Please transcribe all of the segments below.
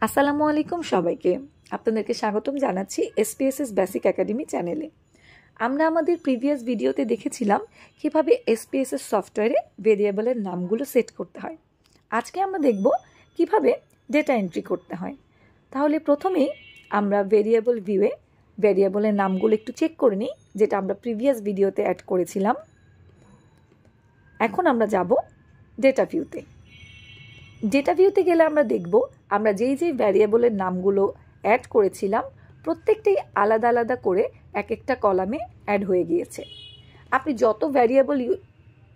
আসসালামু আলাইকুম সবাইকে আপনাদেরকে স্বাগতম জানাচ্ছি এসপিএসএস বেসিক একাডেমি চ্যানেলে। আমরা আমাদের প্রিভিয়াস ভিডিওতে দেখেছিলাম কিভাবে এসপিএসএস সফটওয়্যারে ভেরিয়েবলের নামগুলো সেট করতে হয়। আজকে আমরা দেখব কিভাবে ডেটা এন্ট্রি করতে হয়। তাহলে প্রথমেই আমরা ভেরিয়েবল ভিউয়ে ভেরিয়েবলের নামগুলো একটু চেক করে নিই, যেটা আমরা প্রিভিয়াস ভিডিওতে অ্যাড করেছিলাম। এখন আমরা যাব ডেটা ভিউতে। ডেটা ভিউতে গেলে আমরা দেখব আমরা যেই ভ্যারিয়েবলের নামগুলো অ্যাড করেছিলাম প্রত্যেকটাই আলাদা আলাদা করে এক একটা কলামে অ্যাড হয়ে গিয়েছে। আপনি যত ভ্যারিয়েবল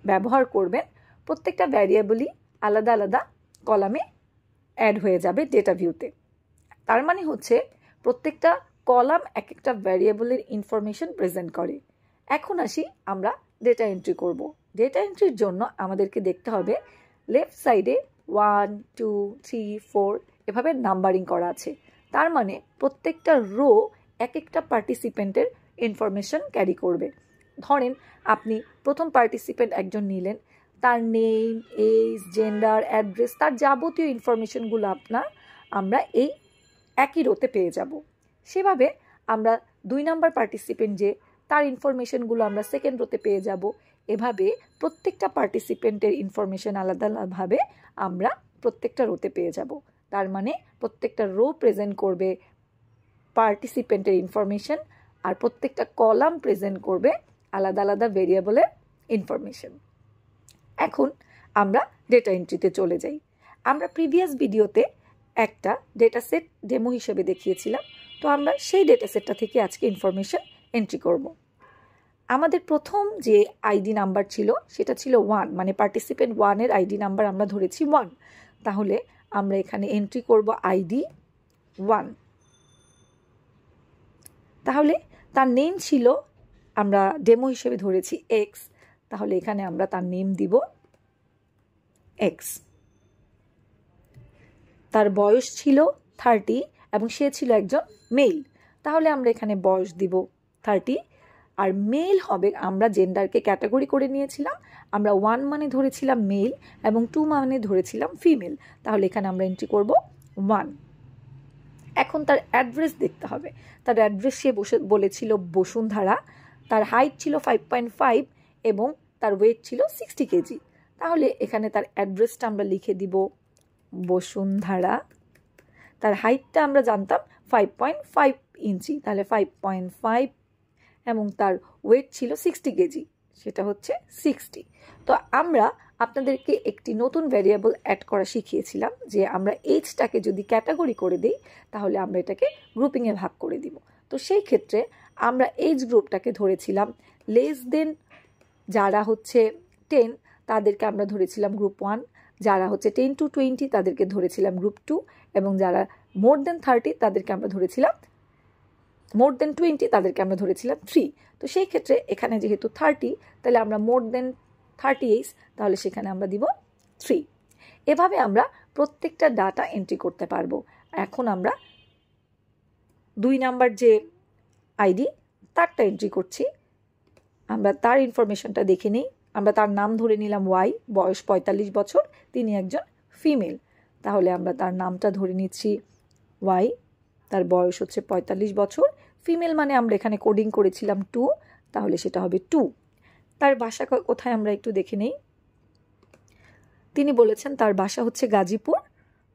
ব্যবহার করবেন প্রত্যেকটা ভ্যারিয়েবলই আলাদা আলাদা কলামে অ্যাড হয়ে যাবে ডেটা ভিউতে। তার মানে হচ্ছে প্রত্যেকটা কলাম এক একটা ভ্যারিয়েবলের ইনফরমেশন প্রেজেন্ট করে। এখন আসি আমরা ডেটা এন্ট্রি করব। ডেটা এন্ট্রির জন্য আমাদেরকে দেখতে হবে লেফট সাইডে 1, 2, 3, 4 এভাবে নাম্বারিং করা আছে। তার মানে প্রত্যেকটা রো এক একটা পার্টিসিপেন্টের ইনফরমেশন ক্যারি করবে। ধরেন আপনি প্রথম পার্টিসিপেন্ট একজন নিলেন, তার নেম, এজ, জেন্ডার, অ্যাড্রেস, তার যাবতীয় ইনফরমেশনগুলো আমরা এই একই রোতে পেয়ে যাব। সেভাবে আমরা 2 নাম্বার পার্টিসিপেন্ট যে তার ইনফরমেশনগুলো আমরা সেকেন্ড রোতে পেয়ে যাব। এভাবে প্রত্যেকটা পার্টিসিপেন্টের ইনফরমেশন আলাদা আলাদাভাবে আমরা প্রত্যেকটা রোতে পেয়ে যাব। তার মানে প্রত্যেকটা রো প্রেজেন্ট করবে পার্টিসিপেন্টের ইনফরমেশন, আর প্রত্যেকটা কলাম প্রেজেন্ট করবে আলাদা আলাদা ভেরিয়েবলের ইনফরমেশন। এখন আমরা ডেটা এন্ট্রিতে চলে যাই। আমরা প্রিভিয়াস ভিডিওতে একটা ডেটা সেট ডেমো হিসেবে দেখিয়েছিলাম, তো আমরা সেই ডেটা সেটটা থেকে আজকে ইনফরমেশন এন্ট্রি করব। আমাদের প্রথম যে আইডি নাম্বার ছিল সেটা ছিল 1, মানে পার্টিসিপেন্ট 1-এর আইডি নাম্বার আমরা ধরেছি 1। তাহলে আমরা এখানে এন্ট্রি করব আইডি 1। তাহলে তার নেম ছিল, আমরা ডেমো হিসেবে ধরেছি এক্স, তাহলে এখানে আমরা তার নেম দিব এক্স। তার বয়স ছিল 30 এবং সে ছিল একজন মেল, তাহলে আমরা এখানে বয়স দিব 30। আর মেল হবে, আমরা জেন্ডারকে ক্যাটাগরি করে নিয়েছিলাম, আমরা 1 মানে ধরেছিলাম মেল এবং 2 মানে ধরেছিলাম ফিমেল, তাহলে এখানে আমরা এন্ট্রি করব 1। এখন তার অ্যাড্রেস দেখতে হবে। তার অ্যাড্রেস সে বলেছিল বসুন্ধরা, তার হাইট ছিল 5.5 এবং তার ওয়েট ছিল 60 কেজি। তাহলে এখানে তার অ্যাড্রেসটা আমরা লিখে দিব বসুন্ধরা। তার হাইটটা আমরা জানতাম 5.5 ইঞ্চি, তাহলে 5.5 এবং তার ওয়েট ছিল 60 কেজি, সেটা হচ্ছে 60। তো আমরা আপনাদেরকে একটি নতুন ভ্যারিয়েবল অ্যাড করা শিখিয়েছিলাম যে আমরা এজটাকে যদি ক্যাটাগরি করে দিই তাহলে আমরা এটাকে গ্রুপিংয়ে ভাগ করে দিব। তো সেই ক্ষেত্রে আমরা এজ গ্রুপটাকে ধরেছিলাম লেস দেন, যারা হচ্ছে 10 তাদেরকে আমরা ধরেছিলাম গ্রুপ 1, যারা হচ্ছে 10 to 20 তাদেরকে ধরেছিলাম গ্রুপ 2, এবং যারা মোর দেন 30 তাদেরকে আমরা ধরেছিলাম 3। তো সেই ক্ষেত্রে এখানে যেহেতু 30, তাহলে আমরা মোর দেন 30 এজ, তাহলে সেখানে আমরা দিব 3। এভাবে আমরা প্রত্যেকটা ডাটা এন্ট্রি করতে পারবো। এখন আমরা 2 নাম্বার যে আইডি তারটা এন্ট্রি করছি। আমরা তার ইনফরমেশনটা দেখে নিই। আমরা তার নাম ধরে নিলাম ওয়াই, বয়স 45 বছর, তিনি একজন ফিমেল, তাহলে আমরা তার নামটা ধরে নিচ্ছি ওয়াই, তার বয়স হচ্ছে 45 বছর, ফিমেল মানে আমরা এখানে কোডিং করেছিলাম 2, তাহলে সেটা হবে 2। তার বাসা কোথায় আমরা একটু দেখে নেই। তিনি বলেছেন তার বাসা হচ্ছে গাজীপুর,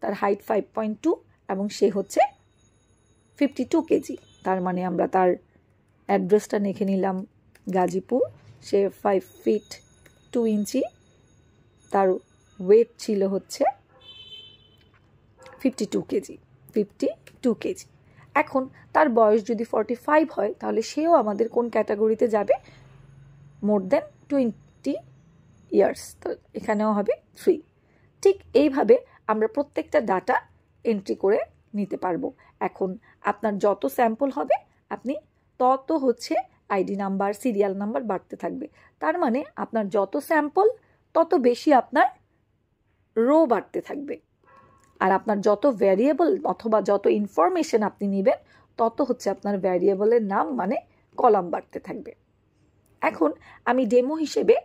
তার হাইট 5.2 এবং সে হচ্ছে 52 কেজি। তার মানে আমরা তার অ্যাড্রেসটা লিখে নিলাম গাজীপুর, সে 5 ফিট 2 ইঞ্চি, তার ওয়েট ছিল হচ্ছে 52 কেজি। এখন তার বয়স যদি 45 হয় তাহলে সেও আমাদের কোন ক্যাটাগরিতে যাবে, মোর দেন 20 ইয়ার্স, তো এখানেও হবে 3। ঠিক এইভাবে আমরা প্রত্যেকটা ডাটা এন্ট্রি করে নিতে পারবো। এখন আপনার যত স্যাম্পল হবে আপনি তত হচ্ছে আইডি নাম্বার, সিরিয়াল নাম্বার বাড়তে থাকবে। তার মানে আপনার যত স্যাম্পল তত বেশি আপনার রো বাড়তে থাকবে, আর আপনার যত ভ্যারিয়েবল অথবা যত ইনফরমেশন আপনি নেবেন তত হচ্ছে আপনার ভ্যারিয়েবলের নাম মানে কলাম বাড়তে থাকবে। এখন আমি ডেমো হিসেবে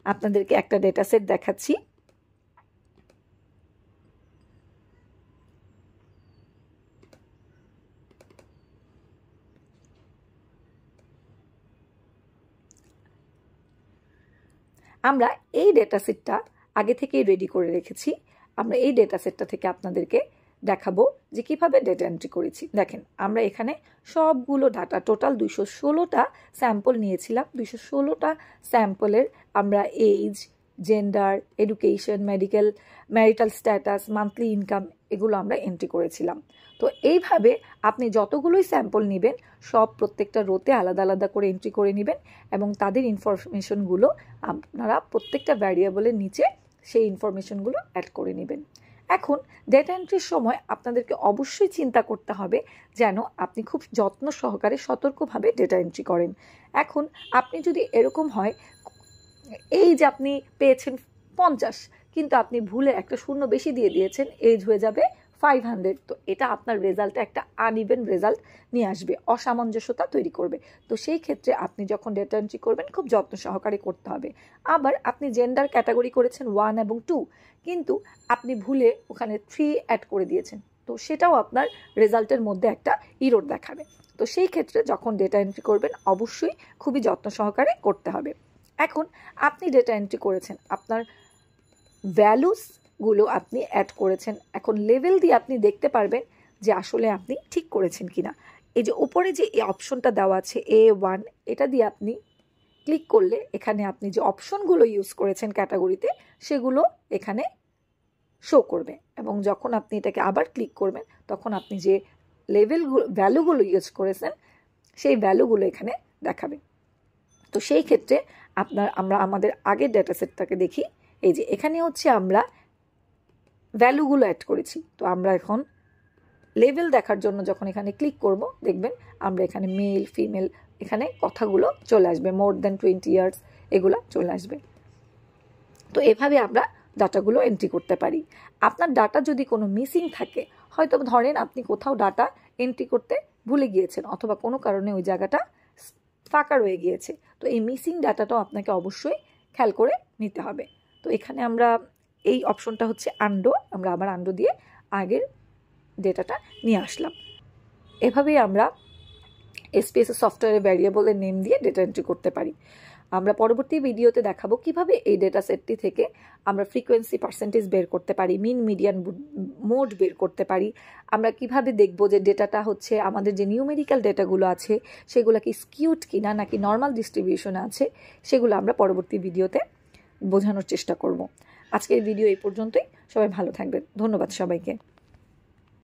আপনাদেরকে একটা ডেটা সেট দেখাচ্ছি। আমরা এই ডেটা সেটটা আগে থেকেই রেডি করে রেখেছি। আমরা এই ডেটা সেটটা থেকে আপনাদেরকে দেখাবো যে কিভাবে ডেটা এন্ট্রি করেছি। দেখেন, আমরা এখানে সবগুলো ডাটা টোটাল 216টা স্যাম্পল নিয়েছিলাম। 216টা স্যাম্পলের আমরা age, gender, education, marital status, monthly income এগুলো আমরা এন্ট্রি করেছিলাম। তো এইভাবে আপনি যতগুলোই স্যাম্পল নেবেন সব প্রত্যেকটা রোতে আলাদা আলাদা করে এন্ট্রি করে নেবেন এবং তাদের ইনফরমেশনগুলো আপনারা প্রত্যেকটা ভ্যারিয়েবলের নিচে সেই ইনফরমেশনগুলো অ্যাড করে নেবেন। এখন ডেটা এন্ট্রির সময় আপনাদেরকে অবশ্যই চিন্তা করতে হবে যেন আপনি খুব যত্ন সহকারে সতর্কভাবে ডেটা এন্ট্রি করেন। এখন আপনি যদি এরকম হয় এই যে আপনি পেয়েছেন 50 কিন্তু আপনি ভুলে একটা শূন্য বেশি দিয়ে দিয়েছেন, এজ হয়ে যাবে 500, তো এটা আপনার রেজাল্টে একটা আনইভেন রেজাল্ট নিয়ে আসবে, অসামঞ্জস্যতা তৈরি করবে। তো সেই ক্ষেত্রে আপনি যখন ডেটা এন্ট্রি করবেন খুব যত্ন সহকারে করতে হবে। আবার আপনি জেন্ডার ক্যাটাগরি করেছেন 1 এবং 2 কিন্তু আপনি ভুলে ওখানে 3 অ্যাড করে দিয়েছেন, তো সেটাও আপনার রেজাল্টের মধ্যে একটা ইরর দেখাবে। তো সেই ক্ষেত্রে যখন ডেটা এন্ট্রি করবেন অবশ্যই খুবই যত্ন সহকারে করতে হবে। এখন আপনি ডেটা এন্ট্রি করেছেন, আপনার ভ্যালুসগুলো আপনি অ্যাড করেছেন। এখন লেভেল দিয়ে আপনি দেখতে পারবেন যে আসলে আপনি ঠিক করেছেন কিনা। এই যে উপরে যে এই অপশনটা দেওয়া আছে A1, এটা দিয়ে আপনি ক্লিক করলে এখানে আপনি যে অপশনগুলো ইউজ করেছেন ক্যাটাগরিতে সেগুলো এখানে শো করবে এবং যখন আপনি এটাকে আবার ক্লিক করবেন তখন আপনি যে ভ্যালুগুলো ইউজ করেছেন সেই ভ্যালুগুলো এখানে দেখাবে। তো সেই ক্ষেত্রে আমরা আমাদের আগের ডেটা সেটটাকে দেখি। এই যে এখানে হচ্ছে আমরা ভ্যালুগুলো অ্যাড করেছি। তো আমরা এখন লেভেল দেখার জন্য যখন এখানে ক্লিক করব দেখবেন আমরা এখানে মেল, ফিমেল, এখানে কথাগুলো চলে আসবে, মোর দ্যান 20 ইয়ার্স এগুলো চলে আসবে। তো এভাবে আমরা ডাটাগুলো এন্ট্রি করতে পারি। আপনার ডাটা যদি কোনো মিসিং থাকে, হয়তো ধরেন আপনি কোথাও ডাটা এন্ট্রি করতে ভুলে গিয়েছেন অথবা কোনো কারণে ওই জায়গাটা ফাঁকা রয়ে গিয়েছে, তো এই মিসিং ডাটাটাও আপনাকে অবশ্যই খেয়াল করে নিতে হবে। তো এখানে আমরা এই অপশনটা হচ্ছে আন্ডো, আমরা আবার আন্ডো দিয়ে আগের ডেটাটা নিয়ে আসলাম। এভাবেই আমরা এসপিএসএস সফটওয়্যারের ভ্যারিয়েবলের নেম দিয়ে ডেটা এন্ট্রি করতে পারি। আমরা পরবর্তী ভিডিওতে দেখাবো কিভাবে এই ডেটা সেটটি থেকে আমরা ফ্রিকোয়েন্সি পার্সেন্টেজ বের করতে পারি, মিন, মিডিয়ান, মোড বের করতে পারি। আমরা কিভাবে দেখব যে ডেটাটা হচ্ছে আমাদের যে নিউমেরিক্যাল ডেটাগুলো আছে সেগুলো কি স্কিউড কিনা নাকি নর্মাল ডিস্ট্রিবিউশনে আছে, সেগুলো আমরা পরবর্তী ভিডিওতে বোঝানোর চেষ্টা করব। আজকের ভিডিও এই পর্যন্তই। সবাই ভালো থাকবেন। ধন্যবাদ সবাইকে।